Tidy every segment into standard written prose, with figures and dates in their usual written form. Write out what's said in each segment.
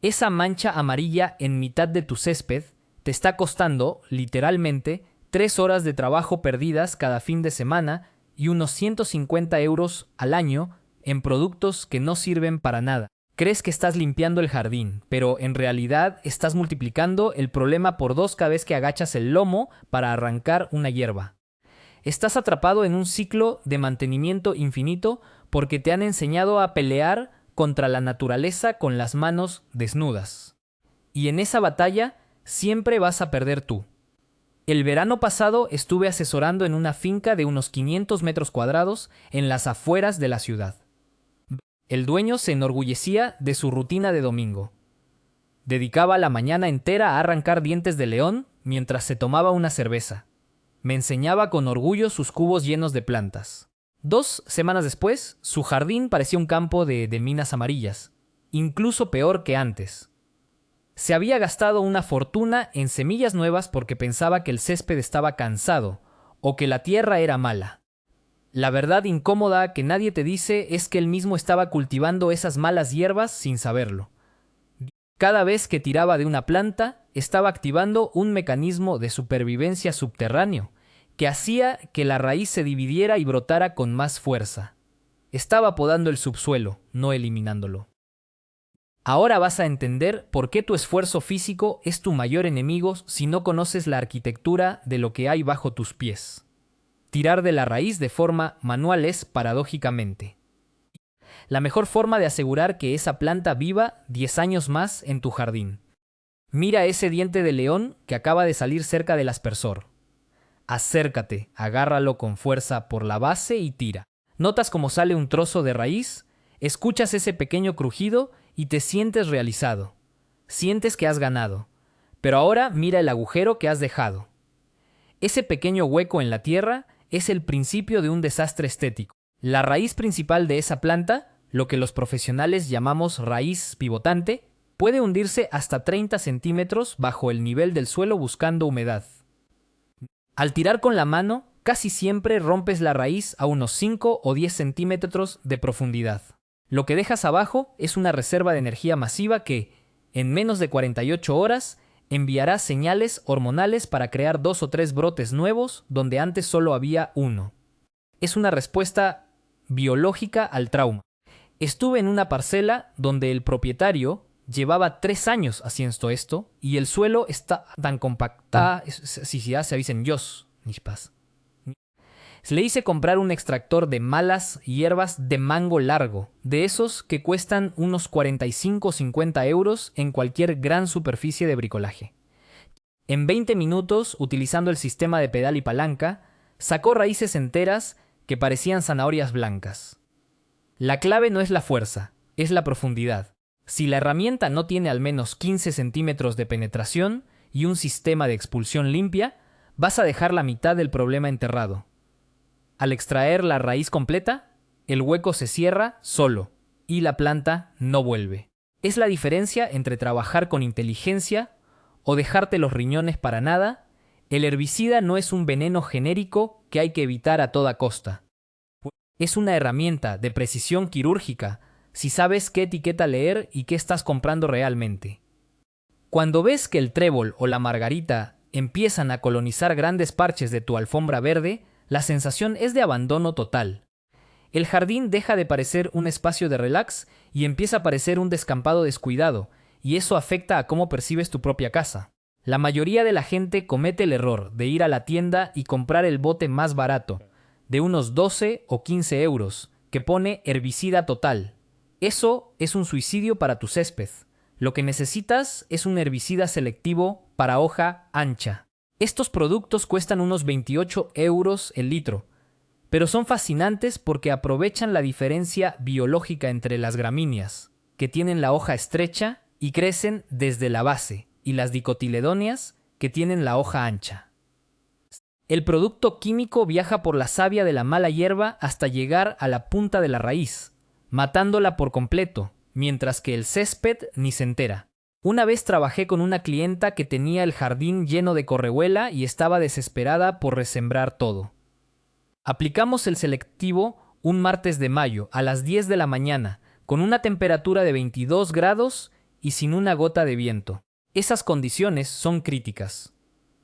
Esa mancha amarilla en mitad de tu césped te está costando, literalmente, 3 horas de trabajo perdidas cada fin de semana y unos 150 euros al año en productos que no sirven para nada. Crees que estás limpiando el jardín, pero en realidad estás multiplicando el problema por 2 cada vez que agachas el lomo para arrancar una hierba. Estás atrapado en un ciclo de mantenimiento infinito porque te han enseñado a pelear contra la naturaleza con las manos desnudas. Y en esa batalla siempre vas a perder tú. El verano pasado estuve asesorando en una finca de unos 500 metros cuadrados en las afueras de la ciudad. El dueño se enorgullecía de su rutina de domingo. Dedicaba la mañana entera a arrancar dientes de león mientras se tomaba una cerveza. Me enseñaba con orgullo sus cubos llenos de plantas. 2 semanas después, su jardín parecía un campo de minas amarillas, incluso peor que antes. Se había gastado una fortuna en semillas nuevas porque pensaba que el césped estaba cansado o que la tierra era mala. La verdad incómoda que nadie te dice es que él mismo estaba cultivando esas malas hierbas sin saberlo. Cada vez que tiraba de una planta, estaba activando un mecanismo de supervivencia subterráneo que hacía que la raíz se dividiera y brotara con más fuerza. Estaba podando el subsuelo, no eliminándolo. Ahora vas a entender por qué tu esfuerzo físico es tu mayor enemigo si no conoces la arquitectura de lo que hay bajo tus pies. Tirar de la raíz de forma manual es, paradójicamente, la mejor forma de asegurar que esa planta viva 10 años más en tu jardín. Mira ese diente de león que acaba de salir cerca del aspersor. Acércate, agárralo con fuerza por la base y tira. ¿Notas cómo sale un trozo de raíz? Escuchas ese pequeño crujido y te sientes realizado. Sientes que has ganado. Pero ahora mira el agujero que has dejado. Ese pequeño hueco en la tierra es el principio de un desastre estético. La raíz principal de esa planta, lo que los profesionales llamamos raíz pivotante, puede hundirse hasta 30 centímetros bajo el nivel del suelo buscando humedad. Al tirar con la mano, casi siempre rompes la raíz a unos 5 o 10 centímetros de profundidad. Lo que dejas abajo es una reserva de energía masiva que, en menos de 48 horas, enviará señales hormonales para crear 2 o 3 brotes nuevos donde antes solo había uno. Es una respuesta biológica al trauma. Estuve en una parcela donde el propietario llevaba 3 años haciendo esto y el suelo está tan compacta, si se avisen Dios, mis paz. Le hice comprar un extractor de malas hierbas de mango largo, de esos que cuestan unos 45 o 50 euros en cualquier gran superficie de bricolaje. En 20 minutos, utilizando el sistema de pedal y palanca, sacó raíces enteras que parecían zanahorias blancas. La clave no es la fuerza, es la profundidad. Si la herramienta no tiene al menos 15 centímetros de penetración y un sistema de expulsión limpia, vas a dejar la mitad del problema enterrado. Al extraer la raíz completa, el hueco se cierra solo y la planta no vuelve. Es la diferencia entre trabajar con inteligencia o dejarte los riñones para nada. El herbicida no es un veneno genérico que hay que evitar a toda costa. Es una herramienta de precisión quirúrgica si sabes qué etiqueta leer y qué estás comprando realmente. Cuando ves que el trébol o la margarita empiezan a colonizar grandes parches de tu alfombra verde, la sensación es de abandono total. El jardín deja de parecer un espacio de relax y empieza a parecer un descampado descuidado, y eso afecta a cómo percibes tu propia casa. La mayoría de la gente comete el error de ir a la tienda y comprar el bote más barato, de unos 12 o 15 euros, que pone herbicida total. Eso es un suicidio para tu césped. Lo que necesitas es un herbicida selectivo para hoja ancha. Estos productos cuestan unos 28 euros el litro, pero son fascinantes porque aprovechan la diferencia biológica entre las gramíneas, que tienen la hoja estrecha y crecen desde la base, y las dicotiledóneas, que tienen la hoja ancha. El producto químico viaja por la savia de la mala hierba hasta llegar a la punta de la raíz, matándola por completo, mientras que el césped ni se entera. Una vez trabajé con una clienta que tenía el jardín lleno de correhuela y estaba desesperada por resembrar todo. Aplicamos el selectivo un martes de mayo a las 10 de la mañana, con una temperatura de 22 grados y sin una gota de viento. Esas condiciones son críticas.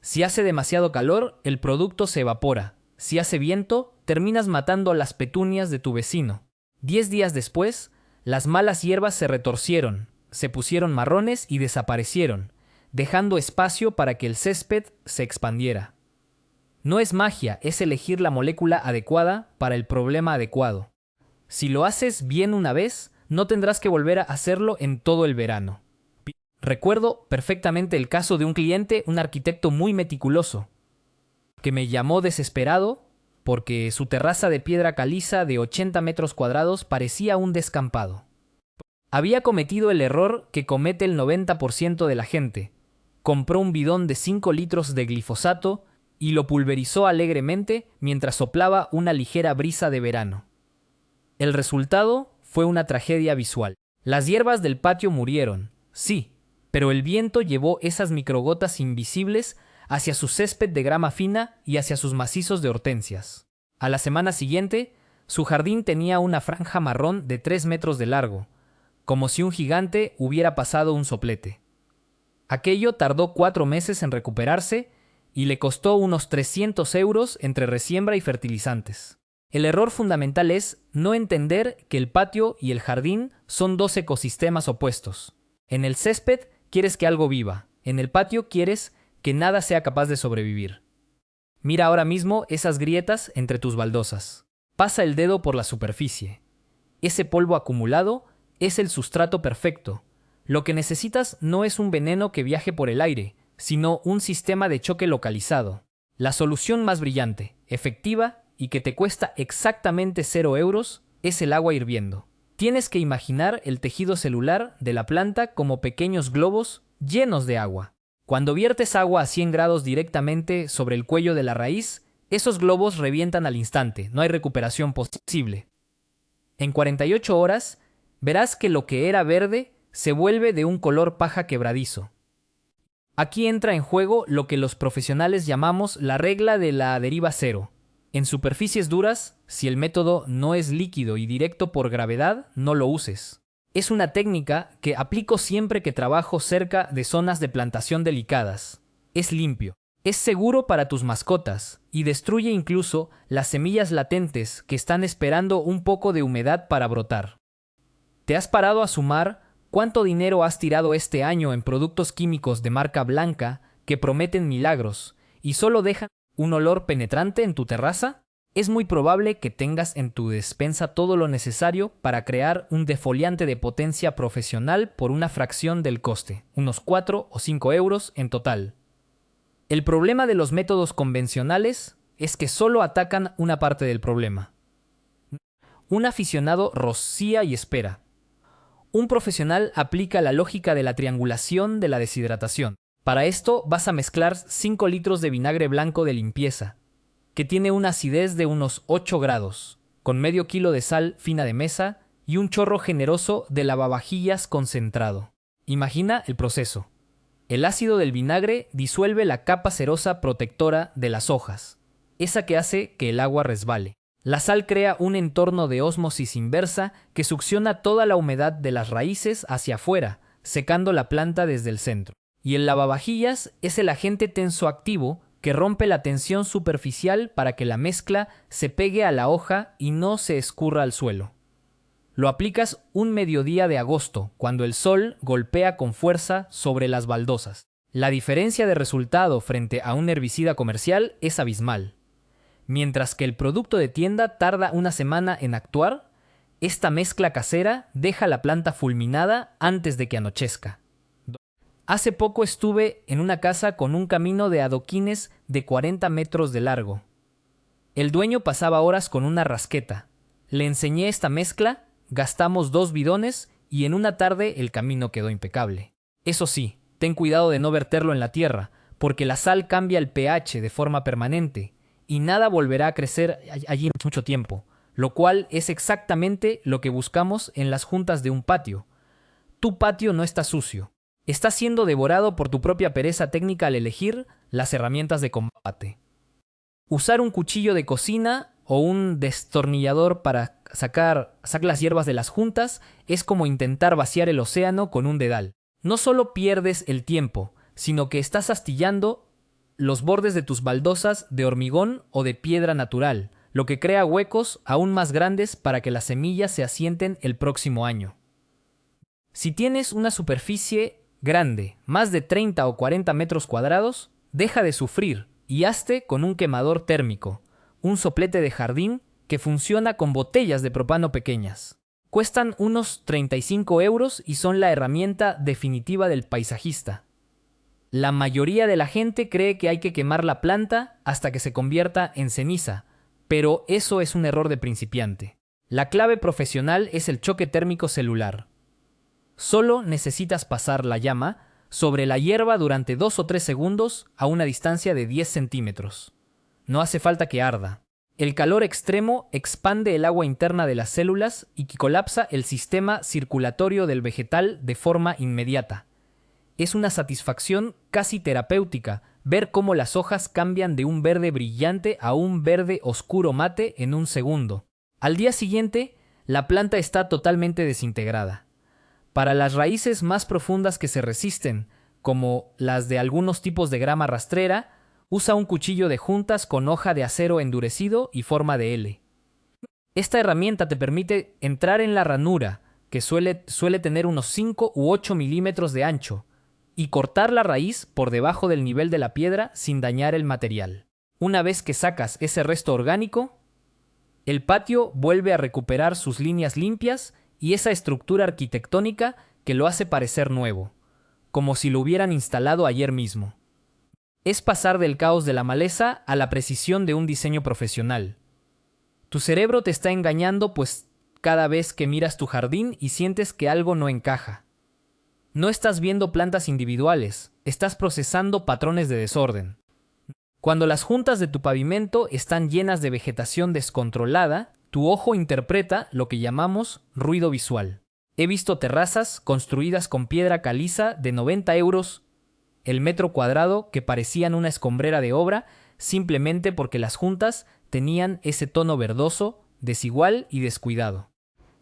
Si hace demasiado calor, el producto se evapora. Si hace viento, terminas matando a las petunias de tu vecino. 10 días después, las malas hierbas se retorcieron, se pusieron marrones y desaparecieron, dejando espacio para que el césped se expandiera. No es magia, es elegir la molécula adecuada para el problema adecuado. Si lo haces bien una vez, no tendrás que volver a hacerlo en todo el verano. Recuerdo perfectamente el caso de un cliente, un arquitecto muy meticuloso, que me llamó desesperado porque su terraza de piedra caliza de 80 metros cuadrados parecía un descampado. Había cometido el error que comete el 90% de la gente. Compró un bidón de 5 litros de glifosato y lo pulverizó alegremente mientras soplaba una ligera brisa de verano. El resultado fue una tragedia visual. Las hierbas del patio murieron, sí, pero el viento llevó esas microgotas invisibles hacia su césped de grama fina y hacia sus macizos de hortensias. A la semana siguiente, su jardín tenía una franja marrón de 3 metros de largo, como si un gigante hubiera pasado un soplete. Aquello tardó 4 meses en recuperarse y le costó unos 300 euros entre resiembra y fertilizantes. El error fundamental es no entender que el patio y el jardín son 2 ecosistemas opuestos. En el césped quieres que algo viva, en el patio quieres que nada sea capaz de sobrevivir. Mira ahora mismo esas grietas entre tus baldosas. Pasa el dedo por la superficie. Ese polvo acumulado es el sustrato perfecto. Lo que necesitas no es un veneno que viaje por el aire, sino un sistema de choque localizado. La solución más brillante, efectiva y que te cuesta exactamente 0 euros es el agua hirviendo. Tienes que imaginar el tejido celular de la planta como pequeños globos llenos de agua. Cuando viertes agua a 100 grados directamente sobre el cuello de la raíz, esos globos revientan al instante, no hay recuperación posible. En 48 horas, verás que lo que era verde se vuelve de un color paja quebradizo. Aquí entra en juego lo que los profesionales llamamos la regla de la deriva cero. En superficies duras, si el método no es líquido y directo por gravedad, no lo uses. Es una técnica que aplico siempre que trabajo cerca de zonas de plantación delicadas. Es limpio, es seguro para tus mascotas y destruye incluso las semillas latentes que están esperando un poco de humedad para brotar. ¿Te has parado a sumar cuánto dinero has tirado este año en productos químicos de marca blanca que prometen milagros y solo dejan un olor penetrante en tu terraza? Es muy probable que tengas en tu despensa todo lo necesario para crear un defoliante de potencia profesional por una fracción del coste, unos 4 o 5 euros en total. El problema de los métodos convencionales es que solo atacan una parte del problema. Un aficionado rocía y espera. Un profesional aplica la lógica de la triangulación de la deshidratación. Para esto vas a mezclar 5 litros de vinagre blanco de limpieza, que tiene una acidez de unos 8 grados, con medio kilo de sal fina de mesa y un chorro generoso de lavavajillas concentrado. Imagina el proceso. El ácido del vinagre disuelve la capa cerosa protectora de las hojas, esa que hace que el agua resbale. La sal crea un entorno de ósmosis inversa que succiona toda la humedad de las raíces hacia afuera, secando la planta desde el centro. Y el lavavajillas es el agente tensoactivo que rompe la tensión superficial para que la mezcla se pegue a la hoja y no se escurra al suelo. Lo aplicas un mediodía de agosto, cuando el sol golpea con fuerza sobre las baldosas. La diferencia de resultado frente a un herbicida comercial es abismal. Mientras que el producto de tienda tarda una semana en actuar, esta mezcla casera deja la planta fulminada antes de que anochezca. Hace poco estuve en una casa con un camino de adoquines de 40 metros de largo. El dueño pasaba horas con una rasqueta. Le enseñé esta mezcla, gastamos 2 bidones y en una tarde el camino quedó impecable. Eso sí, ten cuidado de no verterlo en la tierra, porque la sal cambia el pH de forma permanente y nada volverá a crecer allí mucho tiempo, lo cual es exactamente lo que buscamos en las juntas de un patio. Tu patio no está sucio. Estás siendo devorado por tu propia pereza técnica al elegir las herramientas de combate. Usar un cuchillo de cocina o un destornillador para sacar las hierbas de las juntas es como intentar vaciar el océano con un dedal. No solo pierdes el tiempo, sino que estás astillando los bordes de tus baldosas de hormigón o de piedra natural, lo que crea huecos aún más grandes para que las semillas se asienten el próximo año. Si tienes una superficie grande, más de 30 o 40 metros cuadrados, deja de sufrir y hazte con un quemador térmico, un soplete de jardín que funciona con botellas de propano pequeñas. Cuestan unos 35 euros y son la herramienta definitiva del paisajista. La mayoría de la gente cree que hay que quemar la planta hasta que se convierta en ceniza, pero eso es un error de principiante. La clave profesional es el choque térmico celular. Solo necesitas pasar la llama sobre la hierba durante 2 o 3 segundos a una distancia de 10 centímetros. No hace falta que arda. El calor extremo expande el agua interna de las células y colapsa el sistema circulatorio del vegetal de forma inmediata. Es una satisfacción casi terapéutica ver cómo las hojas cambian de un verde brillante a un verde oscuro mate en un segundo. Al día siguiente, la planta está totalmente desintegrada. Para las raíces más profundas que se resisten, como las de algunos tipos de grama rastrera, usa un cuchillo de juntas con hoja de acero endurecido y forma de L. Esta herramienta te permite entrar en la ranura, que suele tener unos 5 u 8 milímetros de ancho, y cortar la raíz por debajo del nivel de la piedra sin dañar el material. Una vez que sacas ese resto orgánico, el patio vuelve a recuperar sus líneas limpias y esa estructura arquitectónica que lo hace parecer nuevo, como si lo hubieran instalado ayer mismo. Es pasar del caos de la maleza a la precisión de un diseño profesional. Tu cerebro te está engañando, pues cada vez que miras tu jardín y sientes que algo no encaja. No estás viendo plantas individuales, estás procesando patrones de desorden. Cuando las juntas de tu pavimento están llenas de vegetación descontrolada, tu ojo interpreta lo que llamamos ruido visual. He visto terrazas construidas con piedra caliza de 90 euros el metro cuadrado que parecían una escombrera de obra simplemente porque las juntas tenían ese tono verdoso, desigual y descuidado.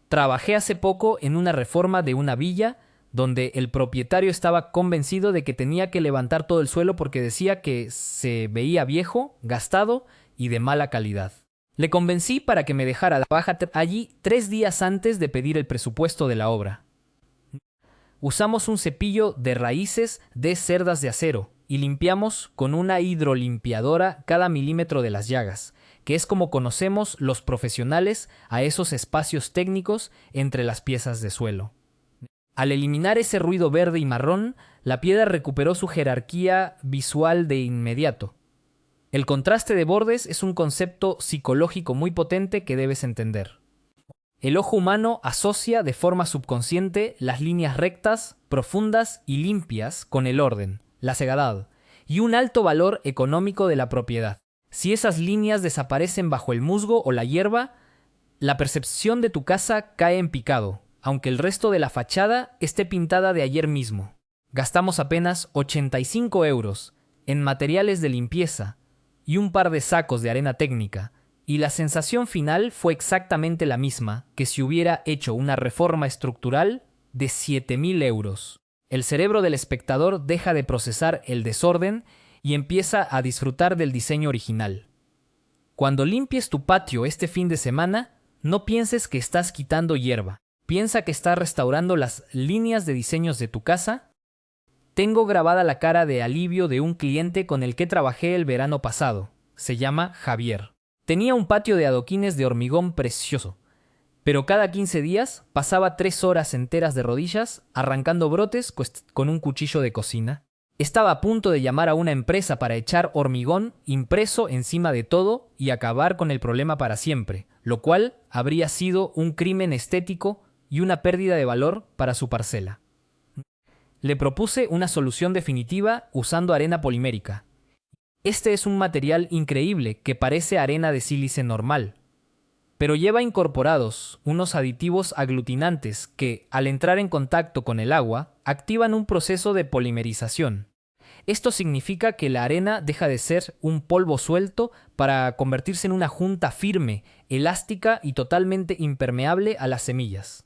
Trabajé hace poco en una reforma de una villa donde el propietario estaba convencido de que tenía que levantar todo el suelo porque decía que se veía viejo, gastado y de mala calidad. Le convencí para que me dejara la baja allí 3 días antes de pedir el presupuesto de la obra. Usamos un cepillo de raíces de cerdas de acero y limpiamos con una hidrolimpiadora cada milímetro de las llagas, que es como conocemos los profesionales a esos espacios técnicos entre las piezas de suelo. Al eliminar ese ruido verde y marrón, la piedra recuperó su jerarquía visual de inmediato. El contraste de bordes es un concepto psicológico muy potente que debes entender. El ojo humano asocia de forma subconsciente las líneas rectas, profundas y limpias con el orden, la cegadad y un alto valor económico de la propiedad. Si esas líneas desaparecen bajo el musgo o la hierba, la percepción de tu casa cae en picado, aunque el resto de la fachada esté pintada de ayer mismo. Gastamos apenas 85 euros en materiales de limpieza y un par de sacos de arena técnica, y la sensación final fue exactamente la misma que si hubiera hecho una reforma estructural de 7.000 euros. El cerebro del espectador deja de procesar el desorden y empieza a disfrutar del diseño original. Cuando limpies tu patio este fin de semana, no pienses que estás quitando hierba. Piensa que estás restaurando las líneas de diseños de tu casa. Tengo grabada la cara de alivio de un cliente con el que trabajé el verano pasado. Se llama Javier. Tenía un patio de adoquines de hormigón precioso, pero cada 15 días pasaba 3 horas enteras de rodillas arrancando brotes con un cuchillo de cocina. Estaba a punto de llamar a una empresa para echar hormigón impreso encima de todo y acabar con el problema para siempre, lo cual habría sido un crimen estético y una pérdida de valor para su parcela. Le propuse una solución definitiva usando arena polimérica. Este es un material increíble que parece arena de sílice normal, pero lleva incorporados unos aditivos aglutinantes que, al entrar en contacto con el agua, activan un proceso de polimerización. Esto significa que la arena deja de ser un polvo suelto para convertirse en una junta firme, elástica y totalmente impermeable a las semillas.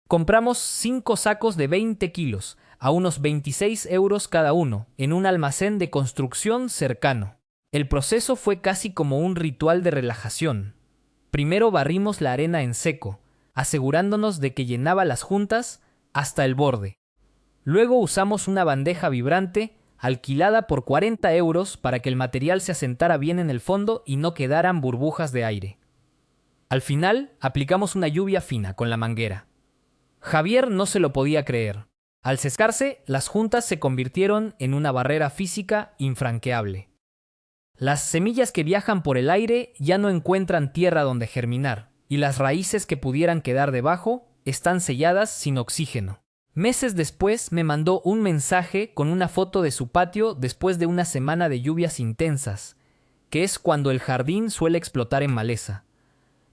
Compramos 5 sacos de 20 kilos, a unos 26 euros cada uno, en un almacén de construcción cercano. El proceso fue casi como un ritual de relajación. Primero barrimos la arena en seco, asegurándonos de que llenaba las juntas hasta el borde. Luego usamos una bandeja vibrante alquilada por 40 euros para que el material se asentara bien en el fondo y no quedaran burbujas de aire. Al final, aplicamos una lluvia fina con la manguera. Javier no se lo podía creer. Al secarse, las juntas se convirtieron en una barrera física infranqueable. Las semillas que viajan por el aire ya no encuentran tierra donde germinar, y las raíces que pudieran quedar debajo están selladas sin oxígeno. Meses después me mandó un mensaje con una foto de su patio después de una semana de lluvias intensas, que es cuando el jardín suele explotar en maleza.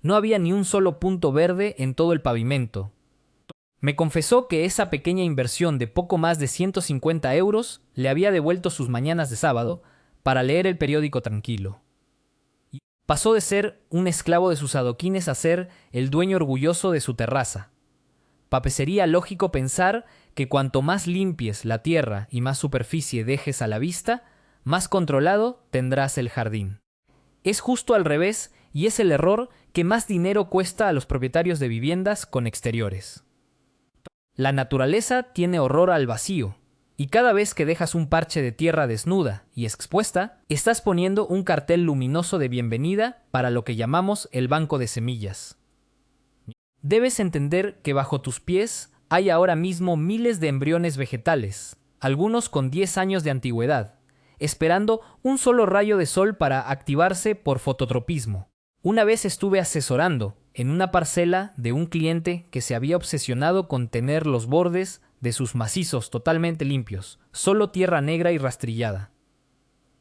No había ni un solo punto verde en todo el pavimento. Me confesó que esa pequeña inversión de poco más de 150 euros le había devuelto sus mañanas de sábado para leer el periódico tranquilo. Pasó de ser un esclavo de sus adoquines a ser el dueño orgulloso de su terraza. Sería lógico pensar que cuanto más limpies la tierra y más superficie dejes a la vista, más controlado tendrás el jardín. Es justo al revés y es el error que más dinero cuesta a los propietarios de viviendas con exteriores. La naturaleza tiene horror al vacío, y cada vez que dejas un parche de tierra desnuda y expuesta, estás poniendo un cartel luminoso de bienvenida para lo que llamamos el banco de semillas. Debes entender que bajo tus pies hay ahora mismo miles de embriones vegetales, algunos con 10 años de antigüedad, esperando un solo rayo de sol para activarse por fototropismo. Una vez estuve asesorando en una parcela de un cliente que se había obsesionado con tener los bordes de sus macizos totalmente limpios, solo tierra negra y rastrillada.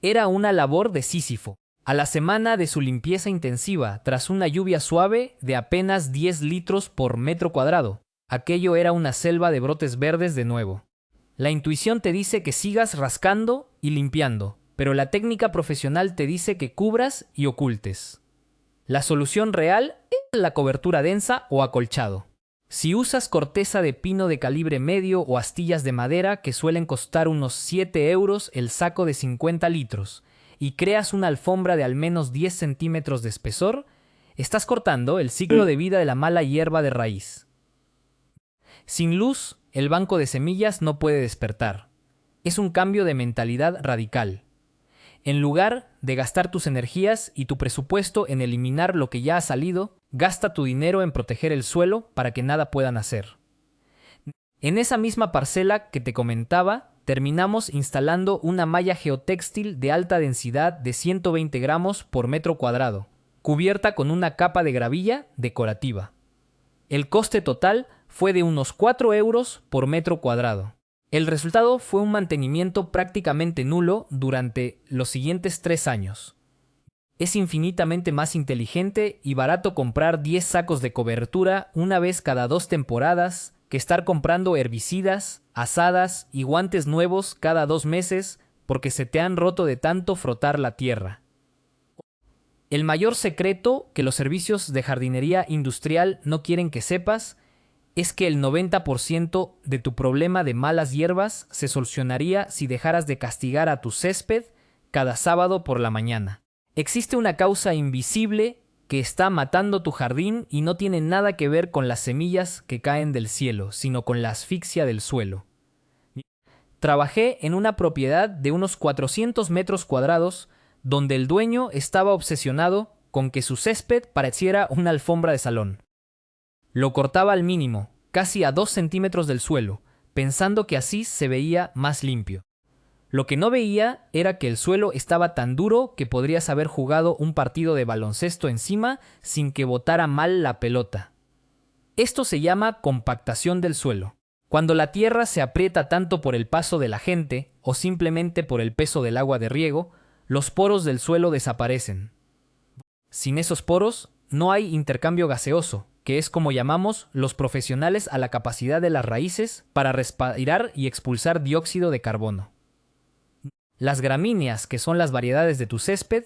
Era una labor de Sísifo. A la semana de su limpieza intensiva, tras una lluvia suave de apenas 10 litros por metro cuadrado, aquello era una selva de brotes verdes de nuevo. La intuición te dice que sigas rascando y limpiando, pero la técnica profesional te dice que cubras y ocultes. La solución real es la cobertura densa o acolchado. Si usas corteza de pino de calibre medio o astillas de madera que suelen costar unos 7 euros el saco de 50 litros, y creas una alfombra de al menos 10 centímetros de espesor, estás cortando el ciclo de vida de la mala hierba de raíz. Sin luz, el banco de semillas no puede despertar. Es un cambio de mentalidad radical. En lugar de gastar tus energías y tu presupuesto en eliminar lo que ya ha salido, gasta tu dinero en proteger el suelo para que nada pueda nacer. En esa misma parcela que te comentaba, terminamos instalando una malla geotéxtil de alta densidad de 120 gramos por metro cuadrado, cubierta con una capa de gravilla decorativa. El coste total fue de unos 4 euros por metro cuadrado. El resultado fue un mantenimiento prácticamente nulo durante los siguientes 3 años. Es infinitamente más inteligente y barato comprar 10 sacos de cobertura una vez cada 2 temporadas que estar comprando herbicidas, azadas y guantes nuevos cada 2 meses porque se te han roto de tanto frotar la tierra. El mayor secreto que los servicios de jardinería industrial no quieren que sepas es que el 90% de tu problema de malas hierbas se solucionaría si dejaras de castigar a tu césped cada sábado por la mañana. Existe una causa invisible que está matando tu jardín y no tiene nada que ver con las semillas que caen del cielo, sino con la asfixia del suelo. Trabajé en una propiedad de unos 400 metros cuadrados donde el dueño estaba obsesionado con que su césped pareciera una alfombra de salón. Lo cortaba al mínimo, casi a 2 centímetros del suelo, pensando que así se veía más limpio. Lo que no veía era que el suelo estaba tan duro que podrías haber jugado un partido de baloncesto encima sin que botara mal la pelota. Esto se llama compactación del suelo. Cuando la tierra se aprieta tanto por el paso de la gente o simplemente por el peso del agua de riego, los poros del suelo desaparecen. Sin esos poros, no hay intercambio gaseoso, que es como llamamos los profesionales a la capacidad de las raíces para respirar y expulsar dióxido de carbono. Las gramíneas, que son las variedades de tu césped,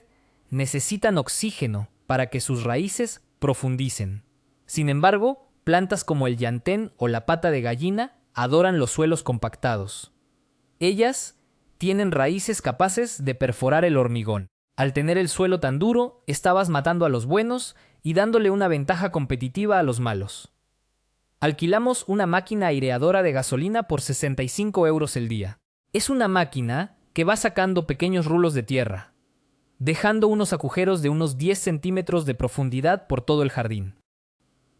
necesitan oxígeno para que sus raíces profundicen. Sin embargo, plantas como el llantén o la pata de gallina adoran los suelos compactados. Ellas tienen raíces capaces de perforar el hormigón. Al tener el suelo tan duro, estabas matando a los buenos y dándole una ventaja competitiva a los malos. Alquilamos una máquina aireadora de gasolina por 65 euros el día. Es una máquina que va sacando pequeños rulos de tierra, dejando unos agujeros de unos 10 centímetros de profundidad por todo el jardín.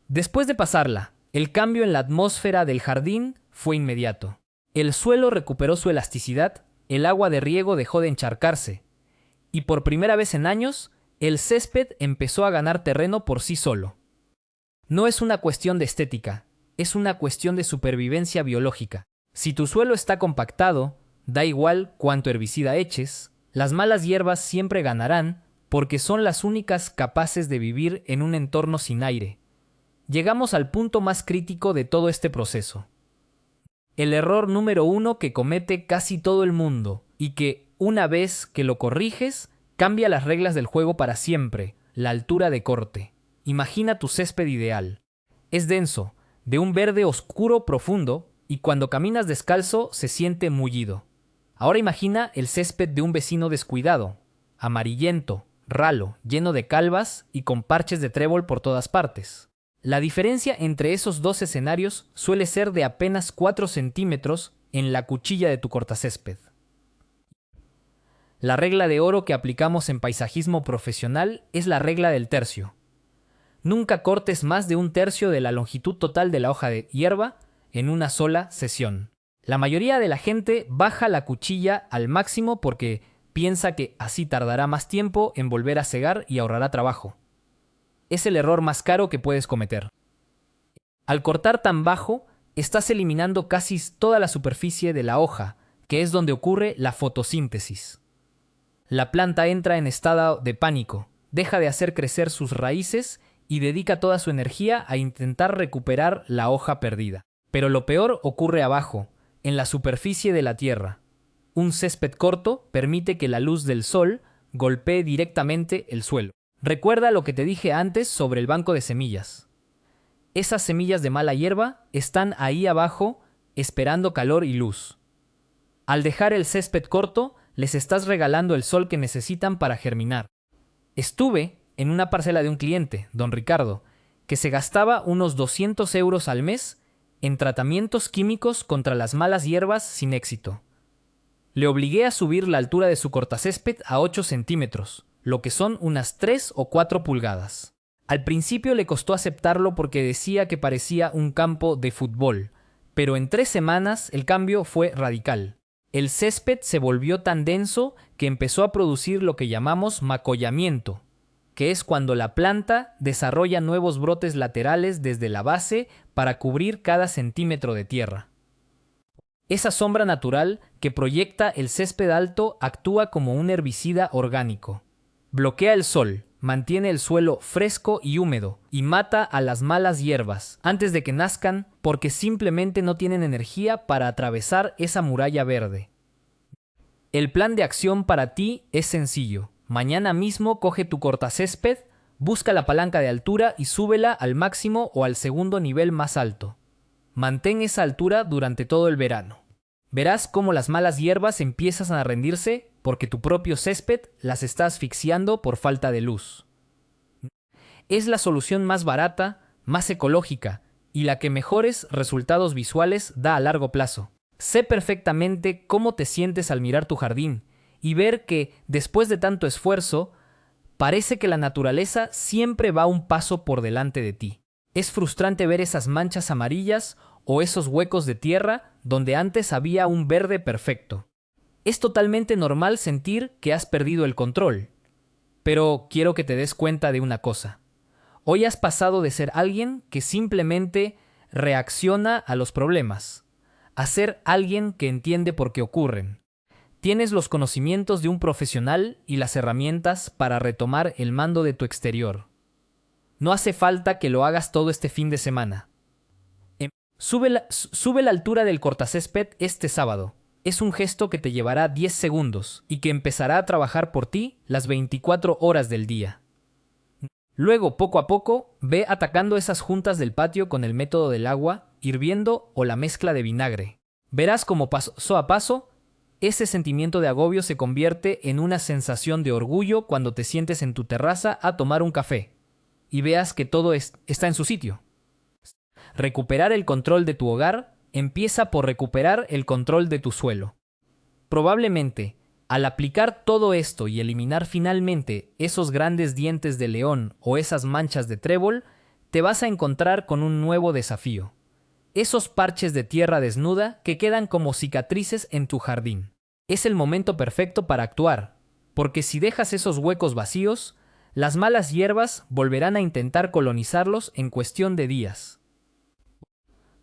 Después de pasarla, el cambio en la atmósfera del jardín fue inmediato. El suelo recuperó su elasticidad, el agua de riego dejó de encharcarse, y por primera vez en años, el césped empezó a ganar terreno por sí solo. No es una cuestión de estética, es una cuestión de supervivencia biológica. Si tu suelo está compactado, da igual cuánto herbicida eches, las malas hierbas siempre ganarán porque son las únicas capaces de vivir en un entorno sin aire. Llegamos al punto más crítico de todo este proceso. El error número 1 que comete casi todo el mundo y que, una vez que lo corriges, cambia las reglas del juego para siempre: la altura de corte. Imagina tu césped ideal. Es denso, de un verde oscuro profundo, y cuando caminas descalzo se siente mullido. Ahora imagina el césped de un vecino descuidado, amarillento, ralo, lleno de calvas y con parches de trébol por todas partes. La diferencia entre esos dos escenarios suele ser de apenas 4 centímetros en la cuchilla de tu cortacésped. La regla de oro que aplicamos en paisajismo profesional es la regla del tercio. Nunca cortes más de 1/3 de la longitud total de la hoja de hierba en una sola sesión. La mayoría de la gente baja la cuchilla al máximo porque piensa que así tardará más tiempo en volver a segar y ahorrará trabajo. Es el error más caro que puedes cometer. Al cortar tan bajo, estás eliminando casi toda la superficie de la hoja, que es donde ocurre la fotosíntesis. La planta entra en estado de pánico, deja de hacer crecer sus raíces y dedica toda su energía a intentar recuperar la hoja perdida. Pero lo peor ocurre abajo, en la superficie de la tierra. Un césped corto permite que la luz del sol golpee directamente el suelo. Recuerda lo que te dije antes sobre el banco de semillas. Esas semillas de mala hierba están ahí abajo esperando calor y luz. Al dejar el césped corto, les estás regalando el sol que necesitan para germinar. Estuve en una parcela de un cliente, don Ricardo, que se gastaba unos 200 euros al mes en tratamientos químicos contra las malas hierbas sin éxito. Le obligué a subir la altura de su cortacésped a 8 centímetros, lo que son unas 3 o 4 pulgadas. Al principio le costó aceptarlo porque decía que parecía un campo de fútbol, pero en 3 semanas el cambio fue radical. El césped se volvió tan denso que empezó a producir lo que llamamos macollamiento, que es cuando la planta desarrolla nuevos brotes laterales desde la base para cubrir cada centímetro de tierra. Esa sombra natural que proyecta el césped alto actúa como un herbicida orgánico. Bloquea el sol, mantiene el suelo fresco y húmedo y mata a las malas hierbas antes de que nazcan porque simplemente no tienen energía para atravesar esa muralla verde. El plan de acción para ti es sencillo. Mañana mismo coge tu cortacésped, busca la palanca de altura y súbela al máximo o al segundo nivel más alto. Mantén esa altura durante todo el verano. Verás cómo las malas hierbas empiezan a rendirse porque tu propio césped las está asfixiando por falta de luz. Es la solución más barata, más ecológica y la que mejores resultados visuales da a largo plazo. Sé perfectamente cómo te sientes al mirar tu jardín y ver que, después de tanto esfuerzo, parece que la naturaleza siempre va un paso por delante de ti. Es frustrante ver esas manchas amarillas o esos huecos de tierra donde antes había un verde perfecto. Es totalmente normal sentir que has perdido el control. Pero quiero que te des cuenta de una cosa. Hoy has pasado de ser alguien que simplemente reacciona a los problemas a ser alguien que entiende por qué ocurren. Tienes los conocimientos de un profesional y las herramientas para retomar el mando de tu exterior. No hace falta que lo hagas todo este fin de semana. Sube la altura del cortacésped este sábado. Es un gesto que te llevará 10 segundos y que empezará a trabajar por ti las 24 horas del día. Luego, poco a poco, ve atacando esas juntas del patio con el método del agua, hirviendo o la mezcla de vinagre. Verás cómo paso a paso, ese sentimiento de agobio se convierte en una sensación de orgullo cuando te sientes en tu terraza a tomar un café y veas que todo está en su sitio. Recuperar el control de tu hogar empieza por recuperar el control de tu suelo. Probablemente, al aplicar todo esto y eliminar finalmente esos grandes dientes de león o esas manchas de trébol, te vas a encontrar con un nuevo desafío. Esos parches de tierra desnuda que quedan como cicatrices en tu jardín. Es el momento perfecto para actuar, porque si dejas esos huecos vacíos, las malas hierbas volverán a intentar colonizarlos en cuestión de días.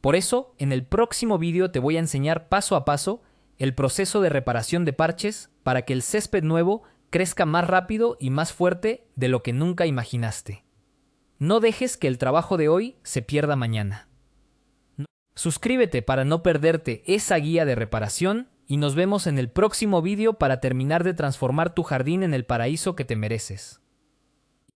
Por eso, en el próximo vídeo te voy a enseñar paso a paso el proceso de reparación de parches para que el césped nuevo crezca más rápido y más fuerte de lo que nunca imaginaste. No dejes que el trabajo de hoy se pierda mañana. Suscríbete para no perderte esa guía de reparación y nos vemos en el próximo vídeo para terminar de transformar tu jardín en el paraíso que te mereces.